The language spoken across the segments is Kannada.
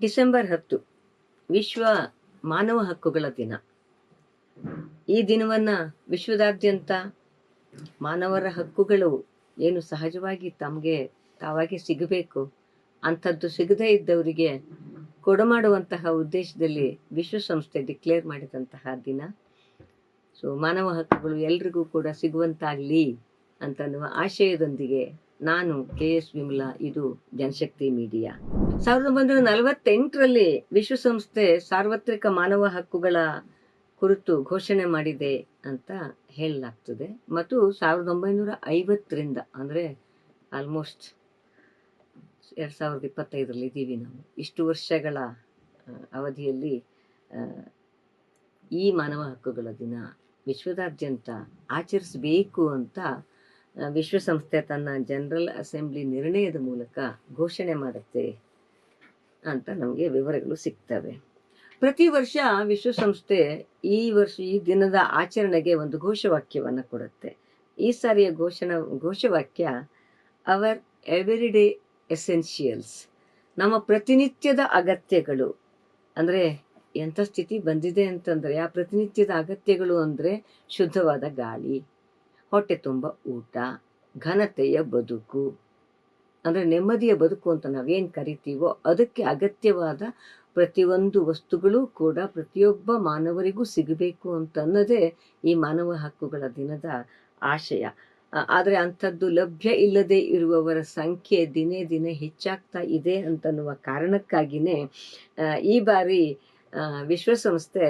ಡಿಸೆಂಬರ್ 10 ವಿಶ್ವ ಮಾನವ ಹಕ್ಕುಗಳ ದಿನ. ಈ ದಿನವನ್ನು ವಿಶ್ವದಾದ್ಯಂತ ಮಾನವರ ಹಕ್ಕುಗಳು ಏನು ಸಹಜವಾಗಿ ತಮಗೆ ತಾವಾಗಿ ಸಿಗಬೇಕು ಅಂಥದ್ದು ಸಿಗದೇ ಇದ್ದವರಿಗೆ ಕೊಡಮಾಡುವಂತಹ ಉದ್ದೇಶದಲ್ಲಿ ವಿಶ್ವಸಂಸ್ಥೆ ಡಿಕ್ಲೇರ್ ಮಾಡಿದಂತಹ ದಿನ. ಸೊ ಮಾನವ ಹಕ್ಕುಗಳು ಎಲ್ರಿಗೂ ಕೂಡ ಸಿಗುವಂತಾಗಲಿ ಅಂತನ್ನುವ ಆಶಯದೊಂದಿಗೆ ನಾನು KS ವಿಮಲಾ, ಇದು ಜನಶಕ್ತಿ ಮೀಡಿಯಾ. 1948ರಲ್ಲಿ ವಿಶ್ವಸಂಸ್ಥೆ ಸಾರ್ವತ್ರಿಕ ಮಾನವ ಹಕ್ಕುಗಳ ಕುರಿತು ಘೋಷಣೆ ಮಾಡಿದೆ ಅಂತ ಹೇಳಲಾಗ್ತದೆ. ಮತ್ತು 1950ರಿಂದ ಅಂದರೆ ಆಲ್ಮೋಸ್ಟ್ 2025ರಲ್ಲಿ ಇದ್ದೀವಿ ನಾವು. ಇಷ್ಟು ವರ್ಷಗಳ ಅವಧಿಯಲ್ಲಿ ಈ ಮಾನವ ಹಕ್ಕುಗಳ ದಿನ ವಿಶ್ವದಾದ್ಯಂತ ಆಚರಿಸಬೇಕು ಅಂತ ವಿಶ್ವಸಂಸ್ಥೆ ತನ್ನ ಜನರಲ್ ಅಸೆಂಬ್ಲಿ ನಿರ್ಣಯದ ಮೂಲಕ ಘೋಷಣೆ ಮಾಡುತ್ತೆ ಅಂತ ನಮಗೆ ವಿವರಗಳು ಸಿಗ್ತವೆ. ಪ್ರತಿ ವರ್ಷ ವಿಶ್ವಸಂಸ್ಥೆ ಈ ದಿನದ ಆಚರಣೆಗೆ ಒಂದು ಘೋಷವಾಕ್ಯವನ್ನು ಕೊಡುತ್ತೆ. ಈ ಸಾರಿಯ ಘೋಷವಾಕ್ಯ ಅವರ್ ಎವ್ರಿಡೇ ಎಸೆನ್ಷಿಯಲ್ಸ್, ನಮ್ಮ ಪ್ರತಿನಿತ್ಯದ ಅಗತ್ಯಗಳು. ಅಂದರೆ ಎಂಥ ಸ್ಥಿತಿ ಬಂದಿದೆ ಅಂತಂದರೆ, ಆ ಪ್ರತಿನಿತ್ಯದ ಅಗತ್ಯಗಳು ಅಂದರೆ ಶುದ್ಧವಾದ ಗಾಳಿ, ಹೊಟ್ಟೆ ತುಂಬ ಊಟ, ಘನತೆಯ ಬದುಕು, ಅಂದರೆ ನೆಮ್ಮದಿಯ ಬದುಕು ಅಂತ ನಾವೇನು ಕರಿತೀವೋ ಅದಕ್ಕೆ ಅಗತ್ಯವಾದ ಪ್ರತಿಯೊಂದು ವಸ್ತುಗಳು ಕೂಡ ಪ್ರತಿಯೊಬ್ಬ ಮಾನವರಿಗೂ ಸಿಗಬೇಕು ಅಂತನ್ನೋದೇ ಈ ಮಾನವ ಹಕ್ಕುಗಳ ದಿನದ ಆಶಯ. ಆದರೆ ಅಂಥದ್ದು ಲಭ್ಯ ಇಲ್ಲದೆ ಇರುವವರ ಸಂಖ್ಯೆ ದಿನೇ ದಿನೇ ಹೆಚ್ಚಾಗ್ತಾ ಇದೆ ಅಂತನ್ನುವ ಕಾರಣಕ್ಕಾಗಿಯೇ ಈ ಬಾರಿ ವಿಶ್ವಸಂಸ್ಥೆ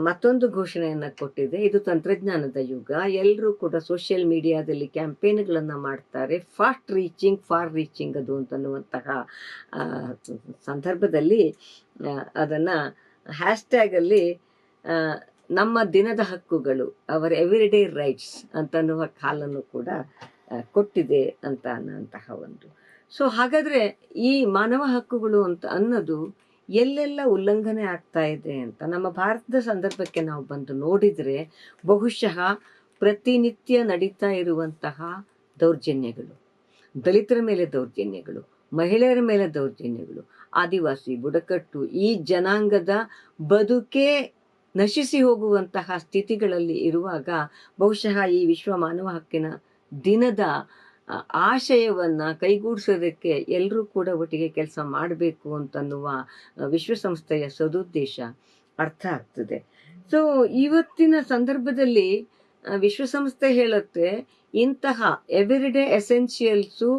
ಮತ್ತೊಂದು ಘೋಷಣೆಯನ್ನು ಕೊಟ್ಟಿದೆ. ಇದು ತಂತ್ರಜ್ಞಾನದ ಯುಗ. ಎಲ್ಲರೂ ಕೂಡ ಸೋಷಿಯಲ್ ಮೀಡಿಯಾದಲ್ಲಿ ಕ್ಯಾಂಪೇನ್ಗಳನ್ನು ಮಾಡ್ತಾರೆ. ಫಾಸ್ಟ್ ರೀಚಿಂಗ್ ಅದು ಅಂತನ್ನುವಂತಹ ಸಂದರ್ಭದಲ್ಲಿ ಅದನ್ನು ಹ್ಯಾಶ್ಟ್ಯಾಗಲ್ಲಿ ನಮ್ಮ ದಿನದ ಹಕ್ಕುಗಳು, ಅವರ್ ಎವ್ರಿಡೇ ರೈಟ್ಸ್ ಅಂತನ್ನುವ ಕಾಲನ್ನು ಕೂಡ ಕೊಟ್ಟಿದೆ ಅಂತ ಅನ್ನೋಂತಹ ಒಂದು. ಸೊ ಹಾಗಾದರೆ ಈ ಮಾನವ ಹಕ್ಕುಗಳು ಅಂತ ಅನ್ನೋದು ಎಲ್ಲೆಲ್ಲ ಉಲ್ಲಂಘನೆ ಆಗ್ತಾ ಇದೆ ಅಂತ ನಮ್ಮ ಭಾರತದ ಸಂದರ್ಭಕ್ಕೆ ನಾವು ಬಂದು ನೋಡಿದರೆ, ಬಹುಶಃ ಪ್ರತಿನಿತ್ಯ ನಡೀತಾ ಇರುವಂತಹ ದೌರ್ಜನ್ಯಗಳು, ದಲಿತರ ಮೇಲೆ ದೌರ್ಜನ್ಯಗಳು, ಮಹಿಳೆಯರ ಮೇಲೆ ದೌರ್ಜನ್ಯಗಳು, ಆದಿವಾಸಿ ಬುಡಕಟ್ಟು ಈ ಜನಾಂಗದ ಬದುಕೇ ನಶಿಸಿ ಹೋಗುವಂತಹ ಸ್ಥಿತಿಗಳಲ್ಲಿ ಇರುವಾಗ ಬಹುಶಃ ಈ ವಿಶ್ವ ಮಾನವ ಹಕ್ಕಿನ ದಿನದ ಆಶಯವನ್ನು ಕೈಗೂಡಿಸೋದಕ್ಕೆ ಎಲ್ಲರೂ ಕೂಡ ಒಟ್ಟಿಗೆ ಕೆಲಸ ಮಾಡಬೇಕು ಅಂತನ್ನುವ ವಿಶ್ವಸಂಸ್ಥೆಯ ಸದುದ್ದೇಶ ಅರ್ಥ ಆಗ್ತದೆ. ಸೊ ಇವತ್ತಿನ ಸಂದರ್ಭದಲ್ಲಿ ವಿಶ್ವಸಂಸ್ಥೆ ಹೇಳುತ್ತೆ, ಇಂತಹ ಎವ್ರಿಡೇ ಎಸೆನ್ಷಿಯಲ್ಸು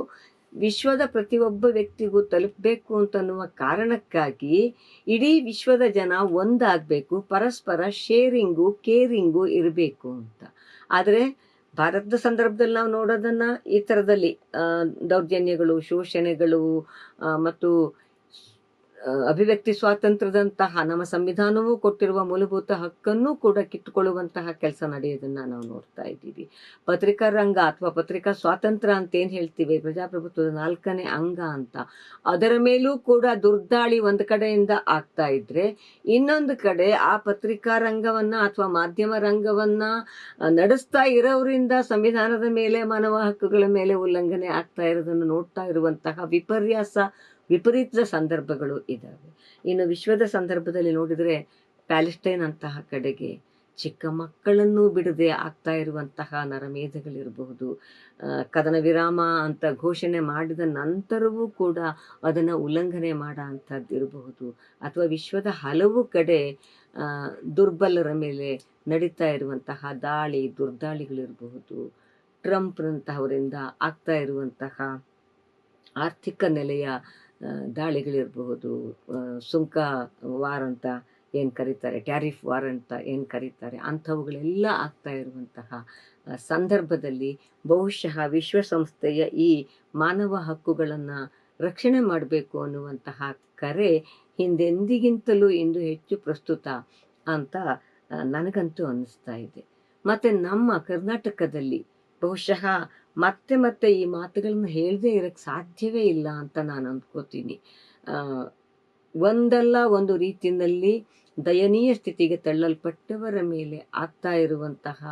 ವಿಶ್ವದ ಪ್ರತಿಯೊಬ್ಬ ವ್ಯಕ್ತಿಗೂ ತಲುಪಬೇಕು ಅಂತನ್ನುವ ಕಾರಣಕ್ಕಾಗಿ ಇಡೀ ವಿಶ್ವದ ಜನ ಒಂದಾಗಬೇಕು, ಪರಸ್ಪರ ಶೇರಿಂಗು ಕೇರಿಂಗು ಇರಬೇಕು ಅಂತ. ಆದರೆ ಭಾರತದ ಸಂದರ್ಭದಲ್ಲಿ ನಾವು ನೋಡೋದನ್ನು ಈ ಥರದಲ್ಲಿ ದೌರ್ಜನ್ಯಗಳು, ಶೋಷಣೆಗಳು ಮತ್ತು ಅಭಿವ್ಯಕ್ತಿ ಸ್ವಾತಂತ್ರ್ಯದಂತಹ ನಮ್ಮ ಸಂವಿಧಾನವೂ ಕೊಟ್ಟಿರುವ ಮೂಲಭೂತ ಹಕ್ಕನ್ನು ಕೂಡ ಕಿತ್ತುಕೊಳ್ಳುವಂತಹ ಕೆಲಸ ನಡೆಯೋದನ್ನು ನಾವು ನೋಡ್ತಾ ಇದ್ದೀವಿ. ಪತ್ರಿಕಾ ರಂಗ ಅಥವಾ ಪತ್ರಿಕಾ ಸ್ವಾತಂತ್ರ್ಯ ಅಂತ ಏನು ಹೇಳ್ತೀವಿ, ಪ್ರಜಾಪ್ರಭುತ್ವದ 4ನೇ ಅಂಗ ಅಂತ, ಅದರ ಮೇಲೂ ಕೂಡ ದುರ್ದಾಳಿ ಒಂದು ಕಡೆಯಿಂದ ಆಗ್ತಾ ಇದ್ರೆ, ಇನ್ನೊಂದು ಕಡೆ ಆ ಪತ್ರಿಕಾ ರಂಗವನ್ನು ಅಥವಾ ಮಾಧ್ಯಮ ರಂಗವನ್ನು ನಡೆಸ್ತಾ ಇರೋರಿಂದ ಸಂವಿಧಾನದ ಮೇಲೆ, ಮಾನವ ಹಕ್ಕುಗಳ ಮೇಲೆ ಉಲ್ಲಂಘನೆ ಆಗ್ತಾ ಇರೋದನ್ನು ನೋಡ್ತಾ ಇರುವಂತಹ ವಿಪರೀತ ಸಂದರ್ಭಗಳು ಇದ್ದಾವೆ. ಇನ್ನು ವಿಶ್ವದ ಸಂದರ್ಭದಲ್ಲಿ ನೋಡಿದರೆ, ಪ್ಯಾಲೆಸ್ಟೈನ್ ಅಂತಹ ಕಡೆಗೆ ಚಿಕ್ಕ ಮಕ್ಕಳನ್ನು ಬಿಡದೆ ಆಗ್ತಾ ಇರುವಂತಹ ನರಮೇಧಗಳಿರಬಹುದು, ಕದನ ವಿರಾಮ ಅಂತ ಘೋಷಣೆ ಮಾಡಿದ ನಂತರವೂ ಕೂಡ ಅದನ್ನು ಉಲ್ಲಂಘನೆ ಮಾಡೋ ಅಂಥದ್ದು ಇರಬಹುದು, ಅಥವಾ ವಿಶ್ವದ ಹಲವು ಕಡೆ ದುರ್ಬಲರ ಮೇಲೆ ನಡೀತಾ ಇರುವಂತಹ ದುರ್ದಾಳಿಗಳಿರಬಹುದು, ಟ್ರಂಪ್ನಂತಹವರಿಂದ ಆಗ್ತಾ ಇರುವಂತಹ ಆರ್ಥಿಕ ನೆಲೆಯ ದಾಳಿಗಳಿರಬಹುದು, ಸುಂಕ ವಾರ್ ಅಂತ ಏನು ಕರೀತಾರೆ, ಟ್ಯಾರಿಫ್ ವಾರ್ ಅಂತ ಏನು ಕರೀತಾರೆ, ಅಂಥವುಗಳೆಲ್ಲ ಆಗ್ತಾ ಇರುವಂತಹ ಸಂದರ್ಭದಲ್ಲಿ ಬಹುಶಃ ವಿಶ್ವಸಂಸ್ಥೆಯ ಈ ಮಾನವ ಹಕ್ಕುಗಳನ್ನು ರಕ್ಷಣೆ ಮಾಡಬೇಕು ಅನ್ನುವಂತಹ ಕರೆ ಹಿಂದೆಂದಿಗಿಂತಲೂ ಇಂದು ಹೆಚ್ಚು ಪ್ರಸ್ತುತ ಅಂತ ನನಗಂತೂ ಅನ್ನಿಸ್ತಾ ಇದೆ. ಮತ್ತು ನಮ್ಮ ಕರ್ನಾಟಕದಲ್ಲಿ ಬಹುಶಃ ಮತ್ತೆ ಈ ಮಾತುಗಳನ್ನು ಹೇಳದೇ ಇರೋಕ್ಕೆ ಸಾಧ್ಯವೇ ಇಲ್ಲ ಅಂತ ನಾನು ಅಂದ್ಕೋತೀನಿ. ಒಂದಲ್ಲ ಒಂದು ರೀತಿಯಲ್ಲಿ ದಯನೀಯ ಸ್ಥಿತಿಗೆ ತಳ್ಳಲ್ಪಟ್ಟವರ ಮೇಲೆ ಆಗ್ತಾ ಇರುವಂತಹ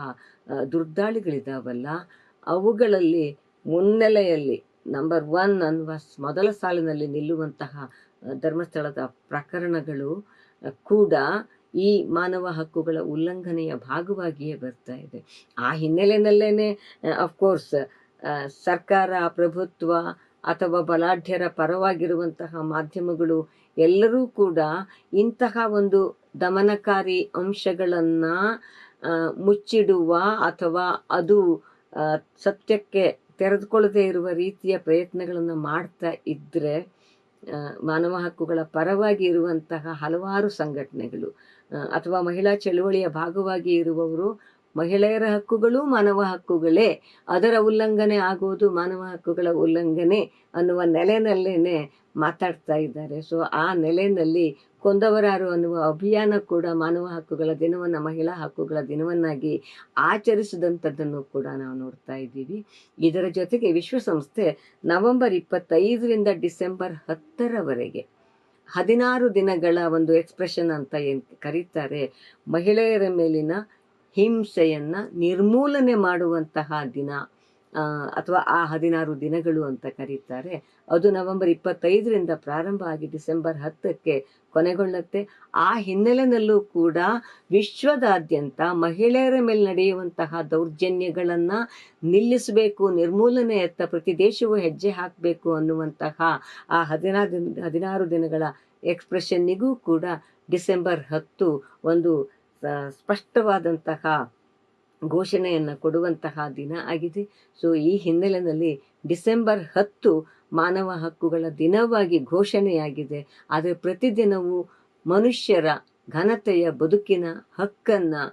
ದುರ್ದಾಳಿಗಳಿದಾವಲ್ಲ, ಅವುಗಳಲ್ಲಿ ಮುನ್ನೆಲೆಯಲ್ಲಿ ನಂಬರ್ 1 ಅನ್ನುವ ಮೊದಲ ಸಾಲಿನಲ್ಲಿ ನಿಲ್ಲುವಂತಹ ಧರ್ಮಸ್ಥಳದ ಪ್ರಕರಣಗಳು ಕೂಡ ಈ ಮಾನವ ಹಕ್ಕುಗಳ ಉಲ್ಲಂಘನೆಯ ಭಾಗವಾಗಿಯೇ ಬರ್ತಾ ಇದೆ. ಆ ಹಿನ್ನೆಲೆಯಲ್ಲೇನೆ ಅಫ್ಕೋರ್ಸ್ ಸರ್ಕಾರ, ಪ್ರಭುತ್ವ ಅಥವಾ ಬಲಾಢ್ಯರ ಪರವಾಗಿರುವಂತಹ ಮಾಧ್ಯಮಗಳು ಎಲ್ಲರೂ ಕೂಡ ಇಂತಹ ಒಂದು ದಮನಕಾರಿ ಅಂಶಗಳನ್ನ ಮುಚ್ಚಿಡುವ ಅಥವಾ ಅದು ಸತ್ಯಕ್ಕೆ ತೆರೆದುಕೊಳ್ಳದೇ ಇರುವ ರೀತಿಯ ಪ್ರಯತ್ನಗಳನ್ನು ಮಾಡ್ತಾ ಇದ್ದರೆ ಮಾನವ ಹಕ್ಕುಗಳ ಪರವಾಗಿ ಇರುವಂತಹ ಹಲವಾರು ಸಂಘಟನೆಗಳು ಅಥವಾ ಮಹಿಳಾ ಚಳುವಳಿಯ ಭಾಗವಾಗಿ ಇರುವವರು ಮಹಿಳೆಯರ ಹಕ್ಕುಗಳು ಮಾನವ ಹಕ್ಕುಗಳೇ, ಅದರ ಉಲ್ಲಂಘನೆ ಆಗುವುದು ಮಾನವ ಹಕ್ಕುಗಳ ಉಲ್ಲಂಘನೆ ಅನ್ನುವ ನೆಲೆಯಲ್ಲೇನೆ ಮಾತಾಡ್ತಾ ಇದ್ದಾರೆ. ಸೊ ಆ ನೆಲೆಯಲ್ಲಿ ಕೊಂದವರಾರು ಅನ್ನುವ ಅಭಿಯಾನ ಕೂಡ ಮಾನವ ಹಕ್ಕುಗಳ ದಿನವನ್ನು ಮಹಿಳಾ ಹಕ್ಕುಗಳ ದಿನವನ್ನಾಗಿ ಆಚರಿಸಿದಂಥದ್ದನ್ನು ಕೂಡ ನಾವು ನೋಡ್ತಾ ಇದ್ದೀವಿ. ಇದರ ಜೊತೆಗೆ ವಿಶ್ವಸಂಸ್ಥೆ ನವೆಂಬರ್ 25ರಿಂದ ಡಿಸೆಂಬರ್ 10ರವರೆಗೆ 16 ದಿನಗಳ ಒಂದು ಎಕ್ಸ್ಪ್ರೆಷನ್ ಅಂತ ಏನು ಕರೀತಾರೆ, ಮಹಿಳೆಯರ ಮೇಲಿನ ಹಿಂಸೆಯನ್ನ ನಿರ್ಮೂಲನೆ ಮಾಡುವಂತಹ ದಿನ ಅಥವಾ ಆ 16 ದಿನಗಳು ಅಂತ ಕರೀತಾರೆ. ಅದು ನವೆಂಬರ್ 25ರಿಂದ ಪ್ರಾರಂಭ ಆಗಿ ಡಿಸೆಂಬರ್ 10ಕ್ಕೆ ಕೊನೆಗೊಳ್ಳುತ್ತೆ. ಆ ಹಿನ್ನೆಲೆಯಲ್ಲೂ ಕೂಡ ವಿಶ್ವದಾದ್ಯಂತ ಮಹಿಳೆಯರ ಮೇಲೆ ನಡೆಯುವಂತಹ ದೌರ್ಜನ್ಯಗಳನ್ನು ನಿಲ್ಲಿಸಬೇಕು, ನಿರ್ಮೂಲನೆಯತ್ತ ಪ್ರತಿ ದೇಶವೂ ಹೆಜ್ಜೆ ಹಾಕಬೇಕು ಅನ್ನುವಂತಹ ಆ 16 ದಿನಗಳ ಎಕ್ಸ್ಪ್ರೆಷನ್ನಿಗೂ ಕೂಡ ಡಿಸೆಂಬರ್ 10 ಒಂದು ಸ್ಪಷ್ಟವಾದಂತಹ ಘೋಷಣೆಯನ್ನು ಕೊಡುವಂತಹ ದಿನ ಆಗಿದೆ. ಸೊ ಈ ಹಿನ್ನೆಲೆಯಲ್ಲಿ ಡಿಸೆಂಬರ್ 10 ಮಾನವ ಹಕ್ಕುಗಳ ದಿನವಾಗಿ ಘೋಷಣೆಯಾಗಿದೆ. ಆದರೆ ಪ್ರತಿದಿನವೂ ಮನುಷ್ಯರ ಘನತೆಯ ಬದುಕಿನ ಹಕ್ಕನ್ನು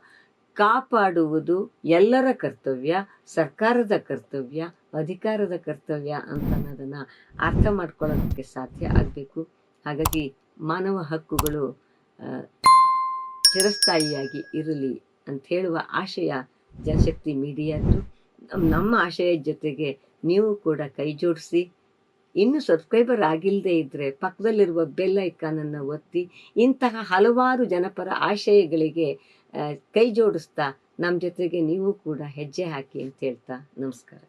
ಕಾಪಾಡುವುದು ಎಲ್ಲರ ಕರ್ತವ್ಯ, ಸರ್ಕಾರದ ಕರ್ತವ್ಯ, ಅಧಿಕಾರದ ಕರ್ತವ್ಯ ಅಂತ ಅನ್ನೋದನ್ನು ಅರ್ಥ ಮಾಡ್ಕೊಳ್ಳೋದಕ್ಕೆ ಸಾಧ್ಯ ಆಗಬೇಕು. ಹಾಗಾಗಿ ಮಾನವ ಹಕ್ಕುಗಳು ಚಿರಸ್ಥಾಯಿಯಾಗಿ ಇರಲಿ ಅಂತ ಹೇಳುವ ಆಶಯ ಜನಶಕ್ತಿ ಮೀಡಿಯಾದ್ದು. ನಮ್ಮ ಆಶಯದ ಜೊತೆಗೆ ನೀವು ಕೂಡ ಕೈ ಜೋಡಿಸಿ. ಇನ್ನು ಸಬ್ಸ್ಕ್ರೈಬರ್ ಆಗಿಲ್ಲದೆ ಇದ್ದರೆ ಪಕ್ಕದಲ್ಲಿರುವ ಬೆಲ್ ಐಕಾನನ್ನು ಒತ್ತಿ ಇಂತಹ ಹಲವಾರು ಜನಪರ ಆಶಯಗಳಿಗೆ ಕೈ ಜೋಡಿಸ್ತಾ ನಮ್ಮ ಜೊತೆಗೆ ನೀವು ಕೂಡ ಹೆಜ್ಜೆ ಹಾಕಿ ಅಂತ ಹೇಳ್ತಾ ನಮಸ್ಕಾರ.